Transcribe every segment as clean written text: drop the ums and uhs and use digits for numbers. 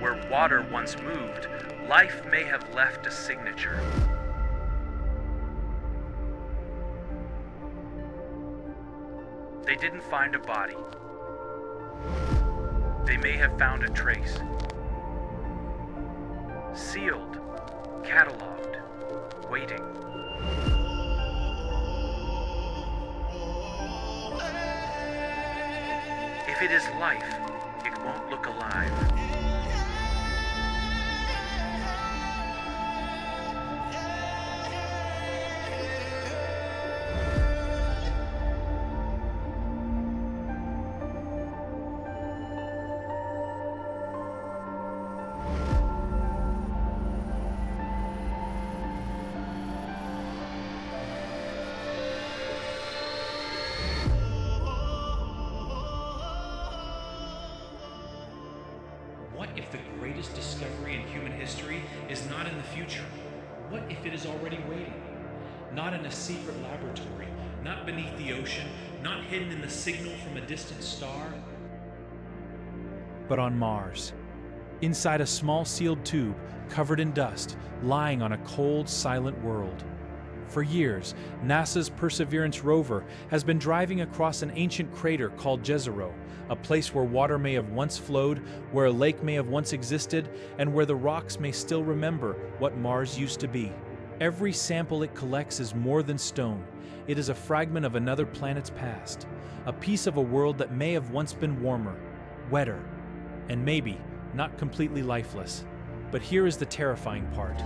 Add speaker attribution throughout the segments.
Speaker 1: where water once moved, life may have left a signature. They didn't find a body. They may have found a trace. Sealed, cataloged, waiting. If it is life, it won't look alive.
Speaker 2: What if the greatest discovery in human history is not in the future? What if it is already waiting? Not in a secret laboratory, not beneath the ocean, not hidden in the signal from a distant star,
Speaker 3: but on Mars, inside a small sealed tube covered in dust, lying on a cold, silent world. For years, NASA's Perseverance rover has been driving across an ancient crater called Jezero, a place where water may have once flowed, where a lake may have once existed, and where the rocks may still remember what Mars used to be. Every sample it collects is more than stone. It is a fragment of another planet's past, a piece of a world that may have once been warmer, wetter, and maybe not completely lifeless. But here is the terrifying part.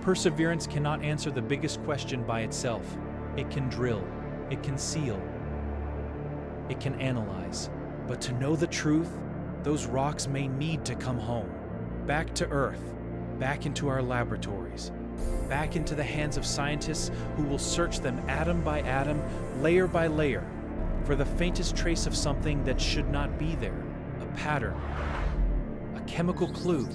Speaker 3: Perseverance cannot answer the biggest question by itself. It can drill, it can seal, it can analyze. But to know the truth, those rocks may need to come home. Back to Earth, back into our laboratories, back into the hands of scientists who will search them atom by atom, layer by layer, for the faintest trace of something that should not be there. A pattern, a chemical clue,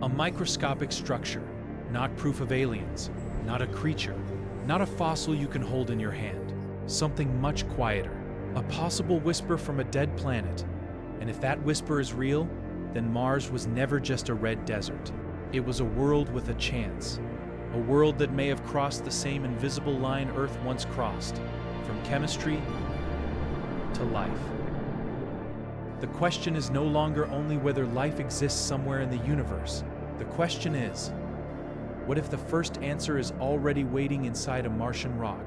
Speaker 3: a microscopic structure. Not proof of aliens, not a creature, not a fossil you can hold in your hand. Something much quieter, a possible whisper from a dead planet. And if that whisper is real, then Mars was never just a red desert. It was a world with a chance. A world that may have crossed the same invisible line Earth once crossed, from chemistry to life. The question is no longer only whether life exists somewhere in the universe. The question is, what if the first answer is already waiting inside a Martian rock?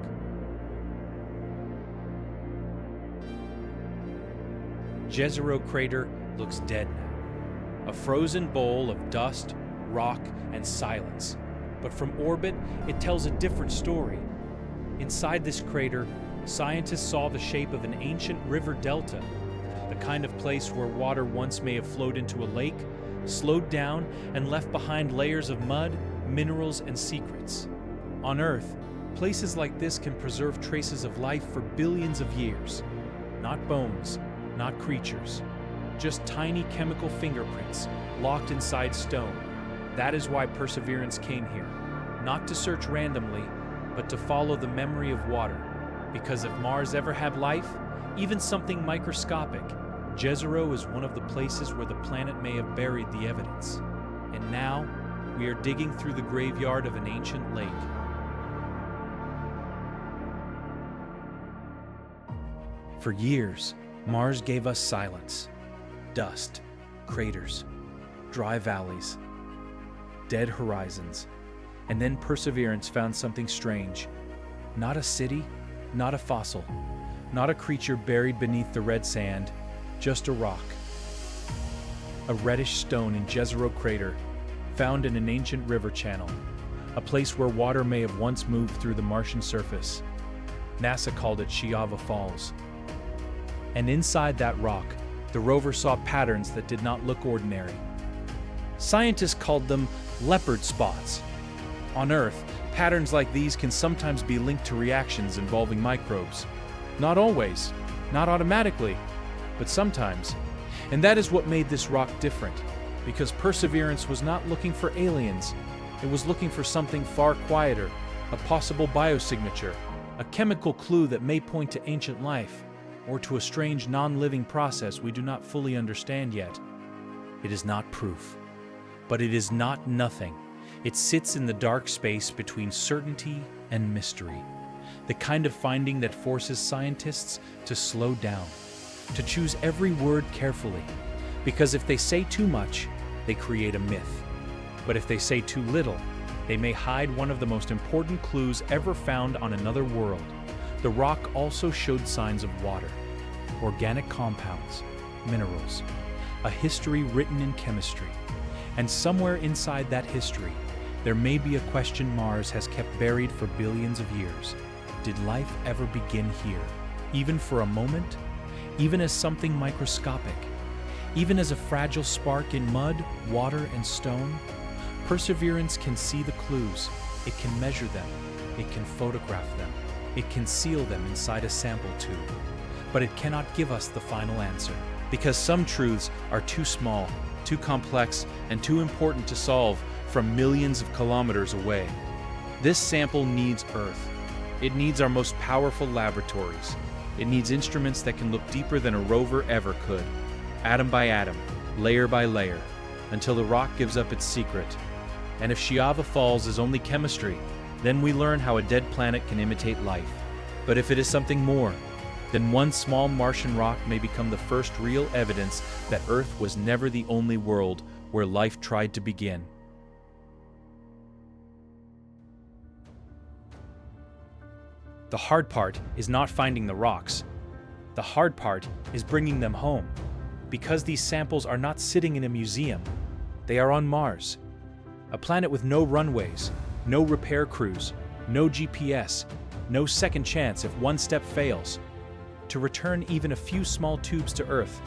Speaker 3: Jezero Crater looks dead now. A frozen bowl of dust, rock, and silence. But from orbit, it tells a different story. Inside this crater, scientists saw the shape of an ancient river delta, the kind of place where water once may have flowed into a lake, slowed down, and left behind layers of mud, minerals, and secrets. On Earth, places like this can preserve traces of life for billions of years. Not bones, not creatures, just tiny chemical fingerprints locked inside stone. That is why Perseverance came here, not to search randomly, but to follow the memory of water. Because if Mars ever had life, even something microscopic, Jezero is one of the places where the planet may have buried the evidence. And now, we are digging through the graveyard of an ancient lake. For years, Mars gave us silence, dust, craters, dry valleys, dead horizons. And then Perseverance found something strange. Not a city, not a fossil, not a creature buried beneath the red sand, just a rock. A reddish stone in Jezero Crater, found in an ancient river channel, a place where water may have once moved through the Martian surface. NASA called it Cheyava Falls. And inside that rock, the rover saw patterns that did not look ordinary. Scientists called them leopard spots. On Earth, patterns like these can sometimes be linked to reactions involving microbes. Not always, not automatically, but sometimes. And that is what made this rock different. Because Perseverance was not looking for aliens, it was looking for something far quieter, a possible biosignature, a chemical clue that may point to ancient life, or to a strange non-living process we do not fully understand yet. It is not proof. But it is not nothing. It sits in the dark space between certainty and mystery. The kind of finding that forces scientists to slow down, to choose every word carefully. Because if they say too much, they create a myth. But if they say too little, they may hide one of the most important clues ever found on another world. The rock also showed signs of water, organic compounds, minerals, a history written in chemistry. And somewhere inside that history, there may be a question Mars has kept buried for billions of years. Did life ever begin here, even for a moment? Even as something microscopic? Even as a fragile spark in mud, water, and stone? Perseverance can see the clues. It can measure them. It can photograph them. It can seal them inside a sample tube. But it cannot give us the final answer, because some truths are too small, too complex, and too important to solve from millions of kilometers away. This sample needs Earth. It needs our most powerful laboratories. It needs instruments that can look deeper than a rover ever could, atom by atom, layer by layer, until the rock gives up its secret. And if Cheyava Falls is only chemistry, then we learn how a dead planet can imitate life. But if it is something more, then one small Martian rock may become the first real evidence that Earth was never the only world where life tried to begin. The hard part is not finding the rocks. The hard part is bringing them home. Because these samples are not sitting in a museum, they are on Mars. A planet with no runways, no repair crews, no GPS, no second chance if one step fails. To return even a few small tubes to Earth,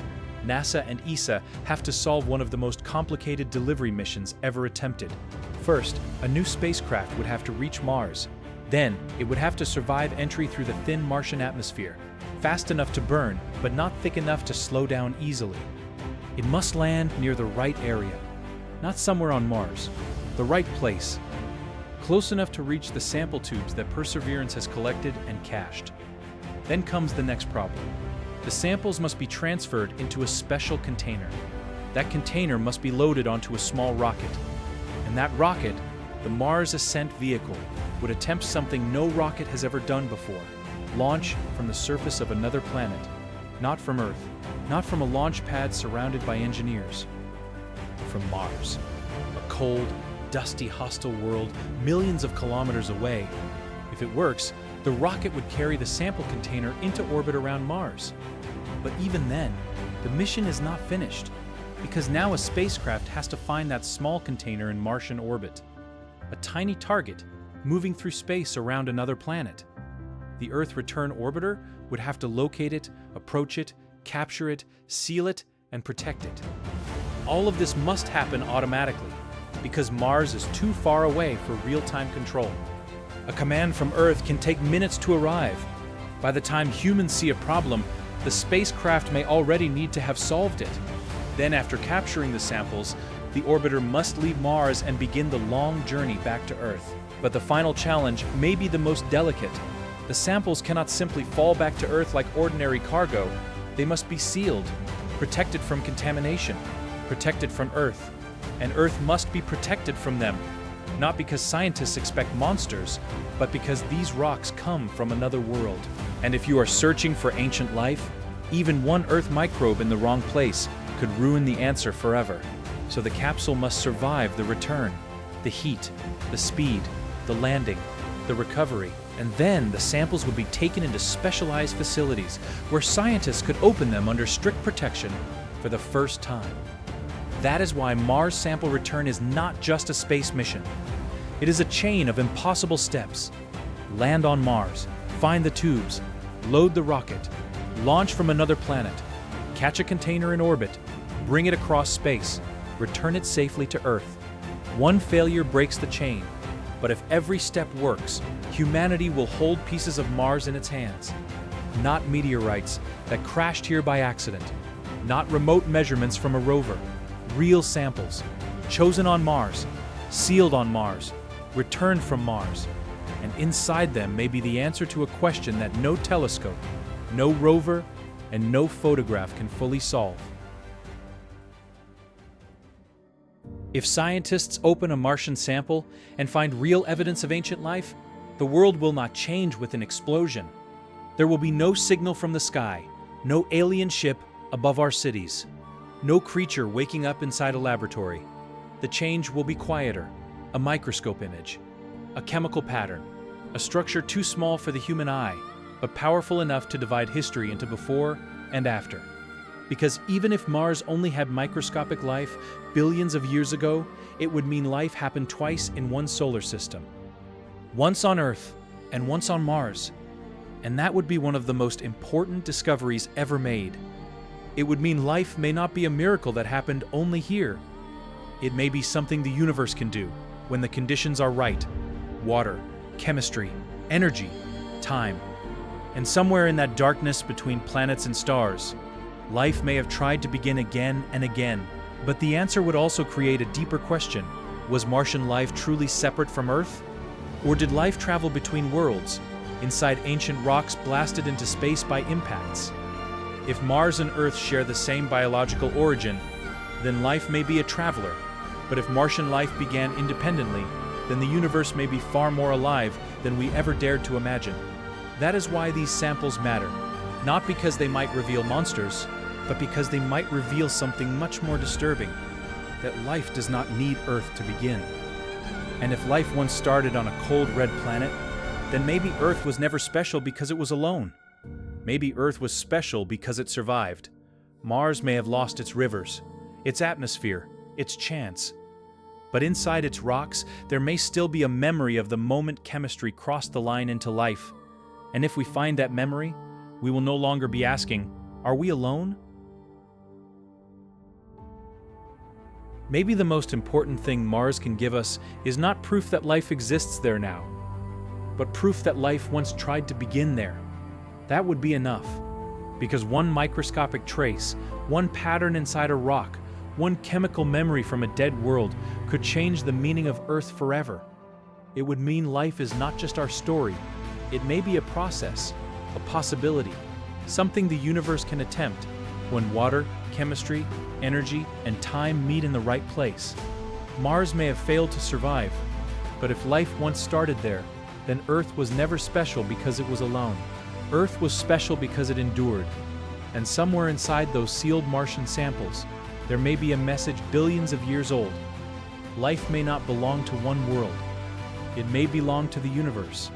Speaker 3: NASA and ESA have to solve one of the most complicated delivery missions ever attempted. First, a new spacecraft would have to reach Mars. Then, it would have to survive entry through the thin Martian atmosphere, fast enough to burn, but not thick enough to slow down easily. It must land near the right area, not somewhere on Mars, the right place, close enough to reach the sample tubes that Perseverance has collected and cached. Then comes the next problem. The samples must be transferred into a special container. That container must be loaded onto a small rocket. And that rocket, the Mars Ascent Vehicle, would attempt something no rocket has ever done before: launch from the surface of another planet, not from Earth, not from a launch pad surrounded by engineers, from Mars, a cold, dusty, hostile world millions of kilometers away. If it works, the rocket would carry the sample container into orbit around Mars. But even then, the mission is not finished, because now a spacecraft has to find that small container in Martian orbit, a tiny target moving through space around another planet. The Earth return orbiter would have to locate it, approach it, capture it, seal it, and protect it. All of this must happen automatically, because Mars is too far away for real-time control. A command from Earth can take minutes to arrive. By the time humans see a problem, the spacecraft may already need to have solved it. Then, after capturing the samples, the orbiter must leave Mars and begin the long journey back to Earth. But the final challenge may be the most delicate. The samples cannot simply fall back to Earth like ordinary cargo. They must be sealed, protected from contamination, protected from Earth. And Earth must be protected from them, not because scientists expect monsters, but because these rocks come from another world. And if you are searching for ancient life, even one Earth microbe in the wrong place could ruin the answer forever. So the capsule must survive the return, the heat, the speed, the landing, the recovery, and then the samples would be taken into specialized facilities where scientists could open them under strict protection for the first time. That is why Mars sample return is not just a space mission. It is a chain of impossible steps. Land on Mars, find the tubes, load the rocket, launch from another planet, catch a container in orbit, bring it across space, return it safely to Earth. One failure breaks the chain, but if every step works, humanity will hold pieces of Mars in its hands. Not meteorites that crashed here by accident, not remote measurements from a rover. Real samples, chosen on Mars, sealed on Mars, returned from Mars, and inside them may be the answer to a question that no telescope, no rover, and no photograph can fully solve. If scientists open a Martian sample and find real evidence of ancient life, the world will not change with an explosion. There will be no signal from the sky, no alien ship above our cities, no creature waking up inside a laboratory. The change will be quieter, a microscope image, a chemical pattern, a structure too small for the human eye, but powerful enough to divide history into before and after. Because even if Mars only had microscopic life billions of years ago, it would mean life happened twice in one solar system. Once on Earth and once on Mars. And that would be one of the most important discoveries ever made. It would mean life may not be a miracle that happened only here. It may be something the universe can do when the conditions are right. Water, chemistry, energy, time. And somewhere in that darkness between planets and stars, life may have tried to begin again and again. But the answer would also create a deeper question. Was Martian life truly separate from Earth? Or did life travel between worlds, inside ancient rocks blasted into space by impacts? If Mars and Earth share the same biological origin, then life may be a traveler. But if Martian life began independently, then the universe may be far more alive than we ever dared to imagine. That is why these samples matter, not because they might reveal monsters, but because they might reveal something much more disturbing, that life does not need Earth to begin. And if life once started on a cold red planet, then maybe Earth was never special because it was alone. Maybe Earth was special because it survived. Mars may have lost its rivers, its atmosphere, its chance. But inside its rocks, there may still be a memory of the moment chemistry crossed the line into life. And if we find that memory, we will no longer be asking, are we alone? Maybe the most important thing Mars can give us is not proof that life exists there now, but proof that life once tried to begin there. That would be enough, because one microscopic trace, one pattern inside a rock, one chemical memory from a dead world could change the meaning of Earth forever. It would mean life is not just our story. It may be a process, a possibility, something the universe can attempt when water, chemistry, energy, and time meet in the right place. Mars may have failed to survive, but if life once started there, then Earth was never special because it was alone. Earth was special because it endured. And somewhere inside those sealed Martian samples, there may be a message billions of years old. Life may not belong to one world. It may belong to the universe.